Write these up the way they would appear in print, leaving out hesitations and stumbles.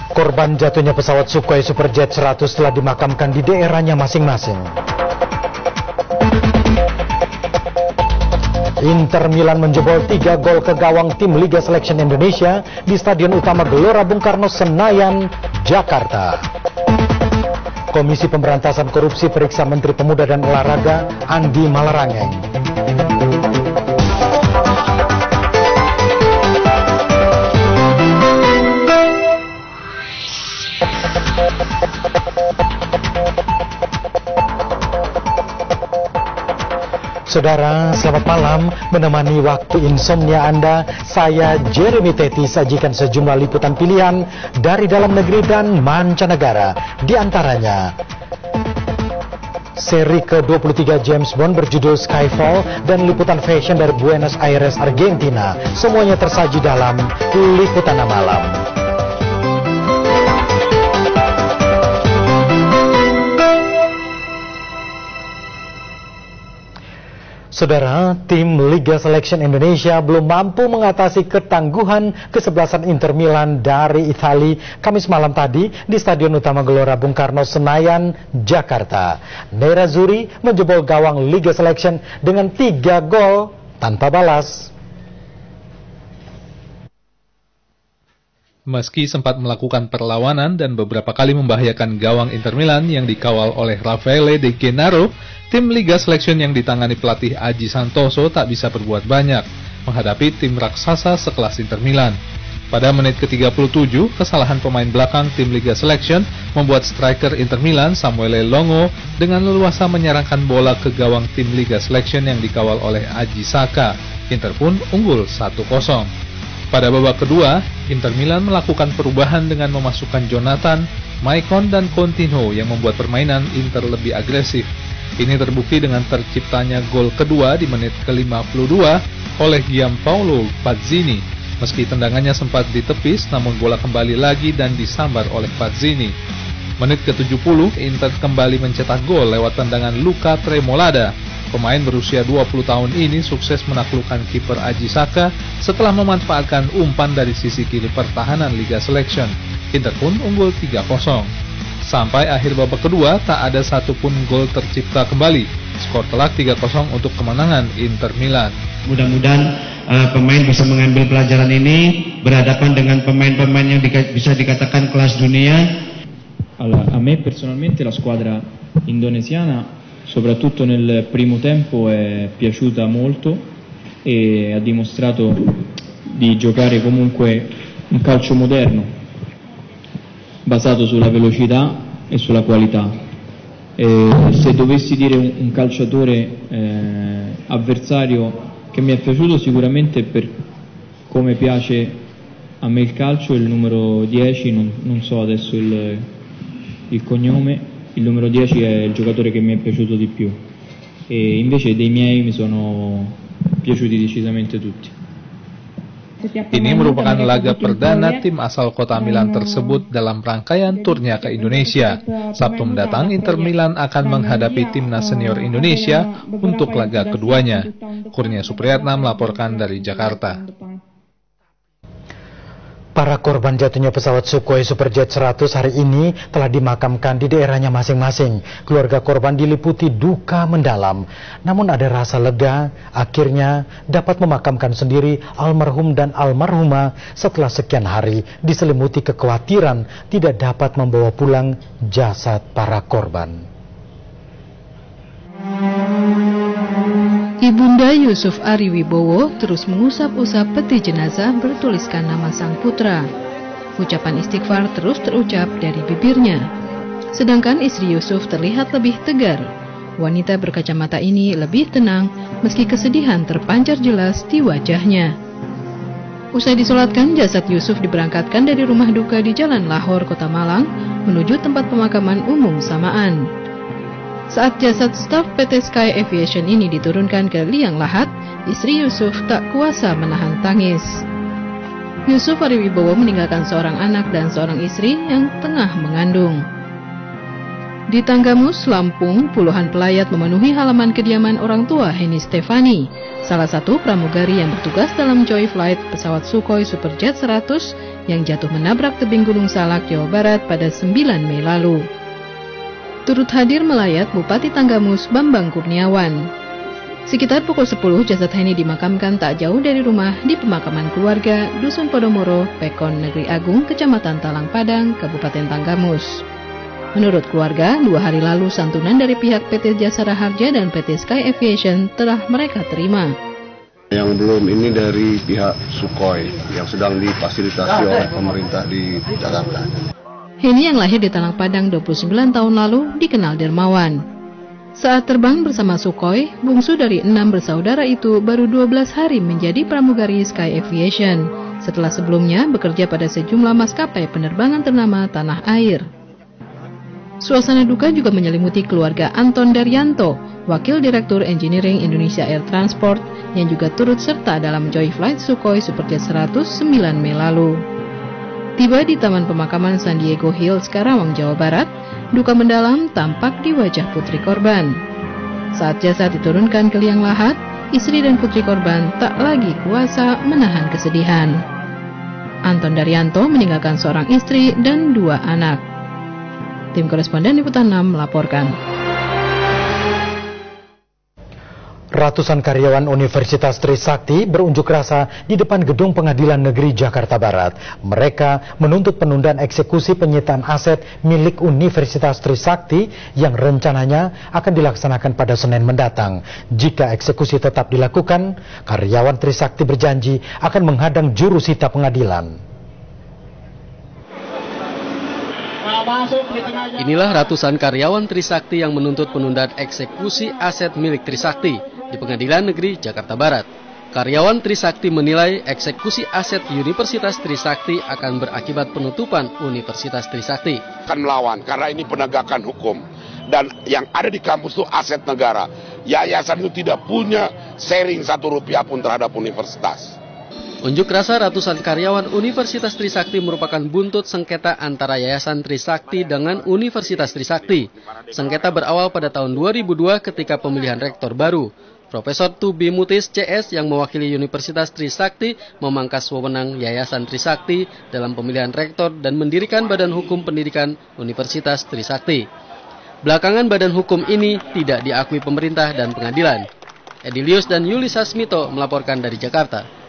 Korban jatuhnya pesawat Sukhoi Superjet 100 telah dimakamkan di daerahnya masing-masing. Inter Milan menjebol 3 gol ke gawang tim Liga Selection Indonesia di Stadion Utama Gelora Bung Karno, Senayan, Jakarta. Komisi Pemberantasan Korupsi periksa Menteri Pemuda dan Olahraga Andi Malarangeng. Saudara, selamat malam. Menemani waktu insomnia Anda, saya Jeremy Teti sajikan sejumlah liputan pilihan dari dalam negeri dan mancanegara. Di antaranya, seri ke-23 James Bond berjudul Skyfall dan liputan fashion dari Buenos Aires, Argentina. Semuanya tersaji dalam Liputan Malam. Saudara, tim Liga Selection Indonesia belum mampu mengatasi ketangguhan kesebelasan Inter Milan dari Italia Kamis malam tadi di Stadion Utama Gelora Bung Karno, Senayan, Jakarta. Nerazzurri menjebol gawang Liga Selection dengan 3 gol tanpa balas. Meski sempat melakukan perlawanan dan beberapa kali membahayakan gawang Inter Milan yang dikawal oleh Raffaele De Gennaro, tim Liga Selection yang ditangani pelatih Aji Santoso tak bisa berbuat banyak menghadapi tim raksasa sekelas Inter Milan. Pada menit ke-37, kesalahan pemain belakang tim Liga Selection membuat striker Inter Milan Samuele Longo dengan leluasa menyerangkan bola ke gawang tim Liga Selection yang dikawal oleh Aji Saka. Inter pun unggul 1-0. Pada babak kedua, Inter Milan melakukan perubahan dengan memasukkan Jonathan, Maicon, dan Coutinho yang membuat permainan Inter lebih agresif. Ini terbukti dengan terciptanya gol kedua di menit ke-52 oleh Gianpaolo Pazzini. Meski tendangannya sempat ditepis, namun bola kembali lagi dan disambar oleh Pazzini. Menit ke-70, Inter kembali mencetak gol lewat tendangan Luca Tremolada. Pemain berusia 20 tahun ini sukses menaklukkan kiper Aji Saka setelah memanfaatkan umpan dari sisi kiri pertahanan Liga Selection. Inter pun unggul 3-0. Sampai akhir babak kedua, tak ada satupun gol tercipta kembali. Skor telak 3-0 untuk kemenangan Inter Milan. Mudah-mudahan pemain bisa mengambil pelajaran ini, berhadapan dengan pemain-pemain yang bisa dikatakan kelas dunia. A me personalmente la squadra indonesiana, soprattutto nel primo tempo, è piaciuta molto e ha dimostrato di giocare comunque un calcio moderno, basato sulla velocità e sulla qualità. Se dovessi dire un calciatore avversario che mi è piaciuto, sicuramente per come piace a me il calcio, il numero 10, non so adesso il cognome, il numero 10 è il giocatore che mi è piaciuto di più, e invece dei miei mi sono piaciuti decisamente tutti. Ini merupakan laga perdana tim asal kota Milan tersebut dalam rangkaian turnya ke Indonesia. Sabtu mendatang Inter Milan akan menghadapi timnas senior Indonesia untuk laga keduanya. Kurnia Supriyatna melaporkan dari Jakarta. Para korban jatuhnya pesawat Sukhoi Superjet 100 hari ini telah dimakamkan di daerahnya masing-masing. Keluarga korban diliputi duka mendalam. Namun ada rasa lega, akhirnya dapat memakamkan sendiri almarhum dan almarhumah setelah sekian hari diselimuti kekhawatiran tidak dapat membawa pulang jasad para korban. Ibunda Yusuf Ari Wibowo terus mengusap-usap peti jenazah bertuliskan nama sang putra. Ucapan istighfar terus terucap dari bibirnya. Sedangkan istri Yusuf terlihat lebih tegar. Wanita berkacamata ini lebih tenang meski kesedihan terpancar jelas di wajahnya. Usai disolatkan, jasad Yusuf diberangkatkan dari rumah duka di Jalan Lahore, Kota Malang menuju tempat pemakaman umum samaan. Saat jasad staf PT Sky Aviation ini diturunkan ke liang lahat, istri Yusuf tak kuasa menahan tangis. Yusuf Ari Wibowo meninggalkan seorang anak dan seorang istri yang tengah mengandung. Di Tanggamus, Lampung, puluhan pelayat memenuhi halaman kediaman orang tua Heni Stefani, salah satu pramugari yang bertugas dalam Joy Flight pesawat Sukhoi Superjet 100 yang jatuh menabrak tebing Gunung Salak, Jawa Barat pada 9 Mei lalu. Turut hadir melayat Bupati Tanggamus Bambang Kurniawan. Sekitar pukul 10 jasad Heni dimakamkan tak jauh dari rumah di pemakaman keluarga Dusun Podomoro, Pekon, Negeri Agung, Kecamatan Talang Padang, Kabupaten Tanggamus. Menurut keluarga, 2 hari lalu santunan dari pihak PT Jasara Harja dan PT Sky Aviation telah mereka terima. Yang belum ini dari pihak Sukhoi yang sedang difasilitasi oleh pemerintah di Jakarta. Heni yang lahir di Talang Padang 29 tahun lalu dikenal dermawan. Saat terbang bersama Sukhoi, bungsu dari 6 bersaudara itu baru 12 hari menjadi pramugari Sky Aviation, setelah sebelumnya bekerja pada sejumlah maskapai penerbangan ternama tanah air. Suasana duka juga menyelimuti keluarga Anton Daryanto, Wakil Direktur Engineering Indonesia Air Transport, yang juga turut serta dalam Joy Flight Sukhoi Superjet 100 9 Mei lalu. Tiba di Taman Pemakaman San Diego Hills, Karawang, Jawa Barat, duka mendalam tampak di wajah putri korban. Saat jasad diturunkan ke liang lahat, istri dan putri korban tak lagi kuasa menahan kesedihan. Anton Daryanto meninggalkan seorang istri dan 2 anak. Tim koresponden Liputan 6 melaporkan. Ratusan karyawan Universitas Trisakti berunjuk rasa di depan Gedung Pengadilan Negeri Jakarta Barat. Mereka menuntut penundaan eksekusi penyitaan aset milik Universitas Trisakti yang rencananya akan dilaksanakan pada Senin mendatang. Jika eksekusi tetap dilakukan, karyawan Trisakti berjanji akan menghadang jurusita pengadilan. Inilah ratusan karyawan Trisakti yang menuntut penundaan eksekusi aset milik Trisakti di Pengadilan Negeri Jakarta Barat. Karyawan Trisakti menilai eksekusi aset Universitas Trisakti akan berakibat penutupan Universitas Trisakti. Akan melawan karena ini penegakan hukum dan yang ada di kampus itu aset negara. Yayasan itu tidak punya sharing 1 rupiah pun terhadap universitas. Unjuk rasa ratusan karyawan Universitas Trisakti merupakan buntut sengketa antara Yayasan Trisakti dengan Universitas Trisakti. Sengketa berawal pada tahun 2002 ketika pemilihan rektor baru. Profesor Tubi Mutis CS yang mewakili Universitas Trisakti memangkas wewenang Yayasan Trisakti dalam pemilihan rektor dan mendirikan Badan Hukum Pendidikan Universitas Trisakti. Belakangan badan hukum ini tidak diakui pemerintah dan pengadilan. Edilius dan Yulisa Smito melaporkan dari Jakarta.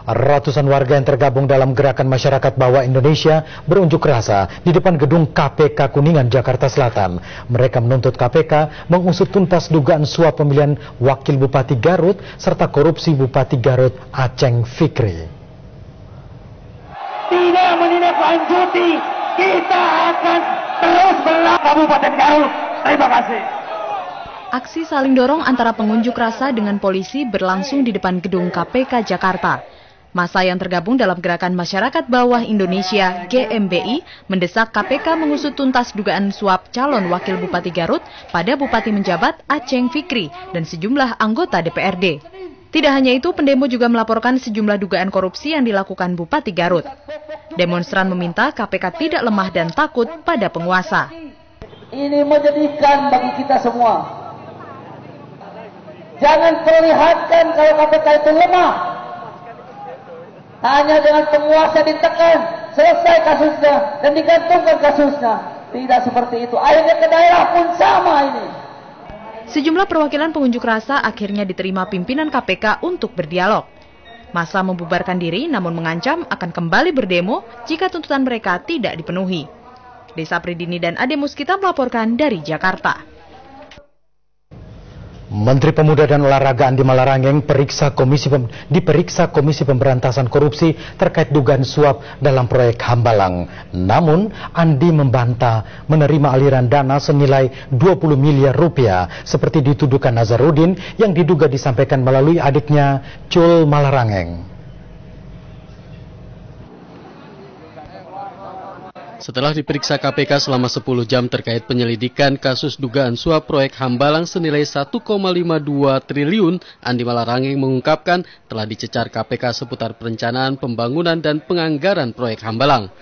Ratusan warga yang tergabung dalam Gerakan Masyarakat Bawah Indonesia berunjuk rasa di depan gedung KPK Kuningan, Jakarta Selatan. Mereka menuntut KPK mengusut tuntas dugaan suap pemilihan Wakil Bupati Garut serta korupsi Bupati Garut Aceng Fikri. Tidak menindaklanjuti, kita akan terus bela Kabupaten Garut. Terima kasih. Aksi saling dorong antara pengunjuk rasa dengan polisi berlangsung di depan gedung KPK Jakarta. Massa yang tergabung dalam Gerakan Masyarakat Bawah Indonesia GMBI mendesak KPK mengusut tuntas dugaan suap calon Wakil Bupati Garut pada Bupati menjabat Aceng Fikri dan sejumlah anggota DPRD. Tidak hanya itu, pendemo juga melaporkan sejumlah dugaan korupsi yang dilakukan Bupati Garut. Demonstran meminta KPK tidak lemah dan takut pada penguasa. Ini menjadikan bagi kita semua. Jangan perlihatkan kalau KPK itu lemah. Hanya dengan penguasa ditekan, selesai kasusnya dan digantungkan kasusnya. Tidak seperti itu. Akhirnya ke daerah pun sama ini. Sejumlah perwakilan pengunjuk rasa akhirnya diterima pimpinan KPK untuk berdialog. Massa membubarkan diri namun mengancam akan kembali berdemo jika tuntutan mereka tidak dipenuhi. Desa Pridini dan Ade Muskita melaporkan dari Jakarta. Menteri Pemuda dan Olahraga Andi Malarangeng diperiksa Komisi Pemberantasan Korupsi terkait dugaan suap dalam proyek Hambalang. Namun, Andi membantah menerima aliran dana senilai 20 miliar rupiah seperti dituduhkan Nazarudin yang diduga disampaikan melalui adiknya Cul Malarangeng. Setelah diperiksa KPK selama 10 jam terkait penyelidikan kasus dugaan suap proyek Hambalang senilai 1,52 triliun, Andi Malarangeng mengungkapkan telah dicecar KPK seputar perencanaan pembangunan dan penganggaran proyek Hambalang.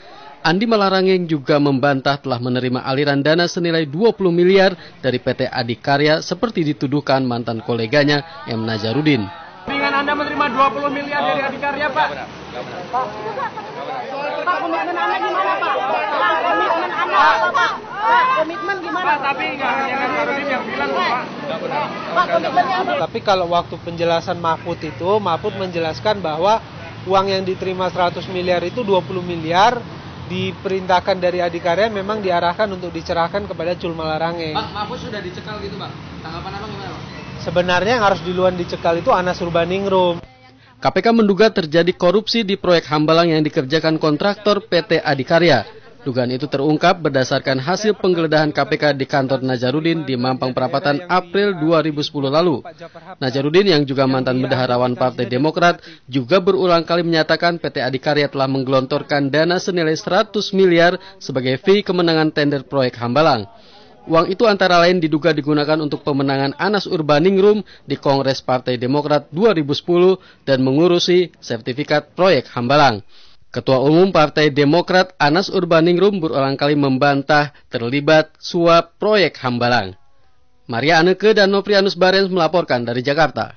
Andi Malarangeng juga membantah telah menerima aliran dana senilai 20 miliar dari PT Adikarya seperti dituduhkan mantan koleganya M. Nazarudin. Dengan Anda menerima 20 miliar dari Adikarya, Pak? Pak, komitmen Anda gimana, Pak? Komitmen Anda apa, Pak? Komitmen gimana? Pak, tapi nggak Nazarudin yang bilang, Pak. Pak, komitmennya apa? Tapi kalau waktu penjelasan Mahfud itu, Mahfud menjelaskan bahwa uang yang diterima 100 miliar itu 20 miliar diperintahkan dari Adikarya memang diarahkan untuk dicerahkan kepada Culma Larangeng. Pak, Mahfud sudah dicekal gitu, Pak. Tanggapan Abang gimana, Pak? Sebenarnya yang harus duluan dicekal itu Anas Urbaningrum. KPK menduga terjadi korupsi di proyek Hambalang yang dikerjakan kontraktor PT Adikarya. Dugaan itu terungkap berdasarkan hasil penggeledahan KPK di kantor Nazarudin di Mampang Perapatan April 2010 lalu. Nazarudin yang juga mantan bendaharawan Partai Demokrat juga berulang kali menyatakan PT Adikarya telah menggelontorkan dana senilai 100 miliar sebagai fee kemenangan tender proyek Hambalang. Uang itu antara lain diduga digunakan untuk pemenangan Anas Urbaningrum di Kongres Partai Demokrat 2010 dan mengurusi sertifikat proyek Hambalang. Ketua Umum Partai Demokrat Anas Urbaningrum berulang kali membantah terlibat suap proyek Hambalang. Maria Anneke dan Noprianus Barens melaporkan dari Jakarta.